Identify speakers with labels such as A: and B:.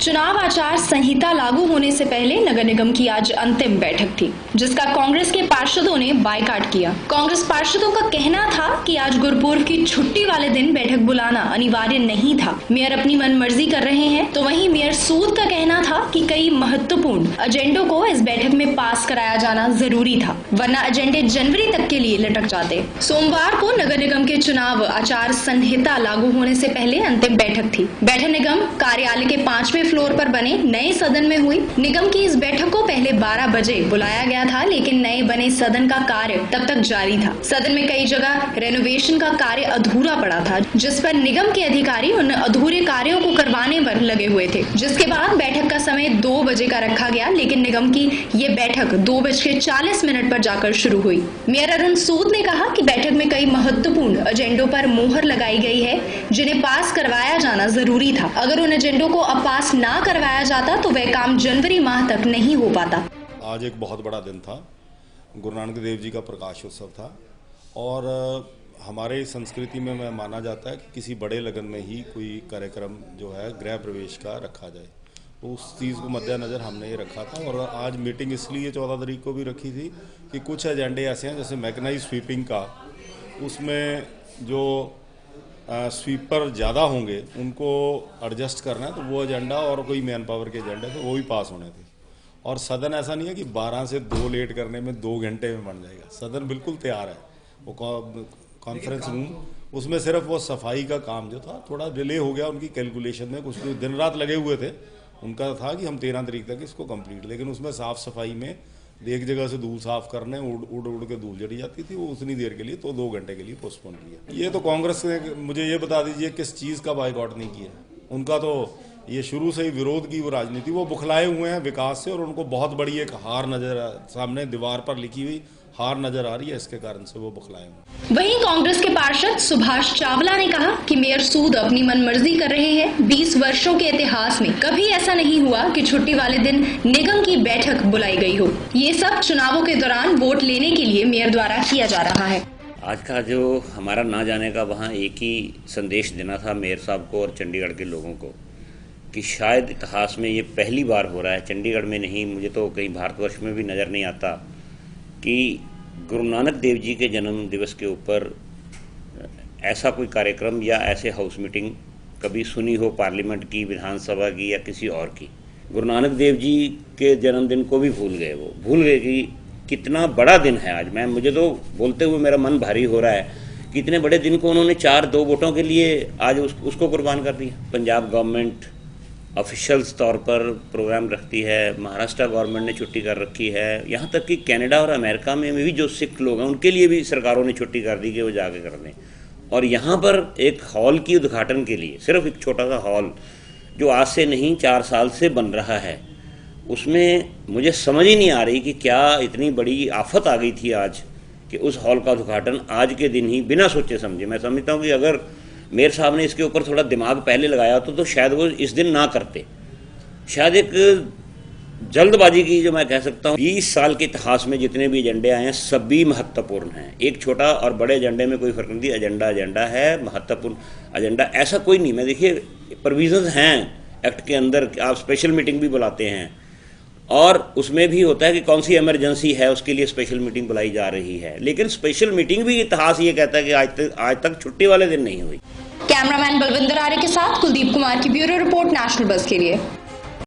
A: चुनाव आचार संहिता लागू होने से पहले नगर निगम की आज अंतिम बैठक थी, जिसका कांग्रेस के पार्षदों ने बायकॉट किया। कांग्रेस पार्षदों का कहना था कि आज गुरुपूर्व की छुट्टी वाले दिन बैठक बुलाना अनिवार्य नहीं था। मेयर अपनी मनमर्जी कर रहे हैं, तो वहीं मेयर सूद का कहना था कि कई महत्वपूर्ण एजेंडों को इस बैठक में पास कराया जाना जरूरी था, वरना एजेंडे जनवरी तक के लिए लटक जाते। सोमवार को नगर निगम के चुनाव आचार संहिता लागू होने से पहले अंतिम बैठक थी। बैठक निगम कार्यालय के 5वें फ्लोर पर बने नए सदन में हुई। निगम की इस बैठक को पहले 12 बजे बुलाया गया था, लेकिन नए बने सदन का कार्य तब तक जारी था। सदन में कई जगह रेनोवेशन का कार्य अधूरा पड़ा था, जिस पर निगम के अधिकारी उन अधूरे कार्यों को करवाने पर लगे हुए थे। जिसके बाद बैठक का समय 2 बजे का रखा गया, लेकिन निगम की ये बैठक 2:40 पर जाकर शुरू हुई। मेयर अरुण सूद ने कहा कि बैठक में कई महत्वपूर्ण एजेंडों पर मोहर लगाई गई है, जिन्हें पास करवाया जाना जरूरी था। अगर उन एजेंडों को अब पास ना करवाया जाता तो वह काम जनवरी माह तक नहीं हो पाता।
B: आज एक बहुत बड़ा दिन था, गुरु नानक देव जी का प्रकाश उत्सव था और हमारे संस्कृति में माना जाता है कि किसी बड़े लगन में ही कोई कार्यक्रम जो है गृह प्रवेश का रखा जाए। तो उस चीज़ को मद्देनज़र हमने ये रखा था और आज मीटिंग इसलिए 14 तारीख को भी रखी थी कि कुछ एजेंडे ऐसे हैं, जैसे मैकेनाइज स्वीपिंग का, उसमें जो स्वीपर ज़्यादा होंगे उनको एडजस्ट करना है, तो वो एजेंडा और कोई मैन पावर के एजेंडे थे वो भी पास होने थे। और सदन ऐसा नहीं है कि 12 से 2 लेट करने में 2 घंटे में बन जाएगा। सदन बिल्कुल तैयार है। वो कॉन्फ्रेंस रूम, उसमें सिर्फ वो सफाई का काम जो था थोड़ा डिले हो गया उनकी कैलकुलेशन में। कुछ दिन रात लगे हुए थे, उनका था कि हम 13 तारीख तक इसको कंप्लीट, लेकिन उसमें साफ़ सफाई में एक जगह से धूल साफ करने उड़ के धूल जड़ी जाती थी, वो उतनी देर के लिए, तो 2 घंटे के लिए पोस्टपोन किया। ये तो कांग्रेस ने, मुझे ये बता दीजिए किस चीज़ का बाइकआउट नहीं किया। उनका तो ये शुरू से ही विरोध की वो राजनीति, वो बुखलाए हुए हैं विकास से और उनको बहुत बड़ी एक हार नजर सामने दीवार पर लिखी हुई हार नजर आ रही है, इसके कारण से वो बुखलाए हुए।
A: वहीं कांग्रेस के पार्षद सुभाष चावला ने कहा कि मेयर सूद अपनी मनमर्जी कर रहे हैं। 20 वर्षों के इतिहास में कभी ऐसा नहीं हुआ कि छुट्टी वाले दिन निगम की बैठक बुलाई गई हो। ये सब चुनावों के दौरान वोट लेने के लिए मेयर द्वारा किया जा रहा है।
C: आज का जो हमारा ना जाने का, वहाँ एक ही संदेश देना था मेयर साहब को और चंडीगढ़ के लोगों को कि शायद इतिहास में ये पहली बार हो रहा है, चंडीगढ़ में नहीं, मुझे तो कहीं भारतवर्ष में भी नज़र नहीं आता कि गुरु नानक देव जी के जन्म दिवस के ऊपर ऐसा कोई कार्यक्रम या ऐसे हाउस मीटिंग कभी सुनी हो पार्लियामेंट की, विधानसभा की या किसी और की। गुरु नानक देव जी के जन्मदिन को भी भूल गए, वो भूल गए कि कितना बड़ा दिन है आज। मुझे तो बोलते हुए मेरा मन भारी हो रहा है कि इतने बड़े दिन को उन्होंने 4-2 वोटों के लिए आज उसको कुर्बान कर दिया। पंजाब गवर्नमेंट ऑफिशियल्स तौर पर प्रोग्राम रखती है, महाराष्ट्र गवर्नमेंट ने छुट्टी कर रखी है, यहाँ तक कि कनाडा और अमेरिका में भी जो सिख लोग हैं उनके लिए भी सरकारों ने छुट्टी कर दी कि वो जाके कर दें। और यहाँ पर एक हॉल की उद्घाटन के लिए, सिर्फ एक छोटा सा हॉल जो आज से नहीं 4 साल से बन रहा है, उसमें मुझे समझ ही नहीं आ रही कि क्या इतनी बड़ी आफत आ गई थी आज कि उस हॉल का उद्घाटन आज के दिन ही बिना सोचे समझे। मैं समझता हूँ कि अगर मेयर साहब ने इसके ऊपर थोड़ा दिमाग पहले लगाया तो शायद वो इस दिन ना करते। शायद एक जल्दबाजी की, जो मैं कह सकता हूँ, 20 साल के इतिहास में जितने भी एजेंडे आए हैं सभी महत्वपूर्ण हैं। एक छोटा और बड़े एजेंडे में कोई फर्क नहीं, एजेंडा है, महत्वपूर्ण एजेंडा ऐसा कोई नहीं। मैं देखिए प्रोविजंस हैं एक्ट के अंदर, आप स्पेशल मीटिंग भी बुलाते हैं और उसमें भी होता है कि कौन सी इमरजेंसी है उसके लिए स्पेशल मीटिंग बुलाई जा रही है, लेकिन स्पेशल मीटिंग भी इतिहास ये कहता है कि आज तक छुट्टी वाले दिन नहीं हुई।
A: कैमरामैन बलविंदर आर्य के साथ कुलदीप कुमार की ब्यूरो रिपोर्ट, नेशनल बज़ के लिए।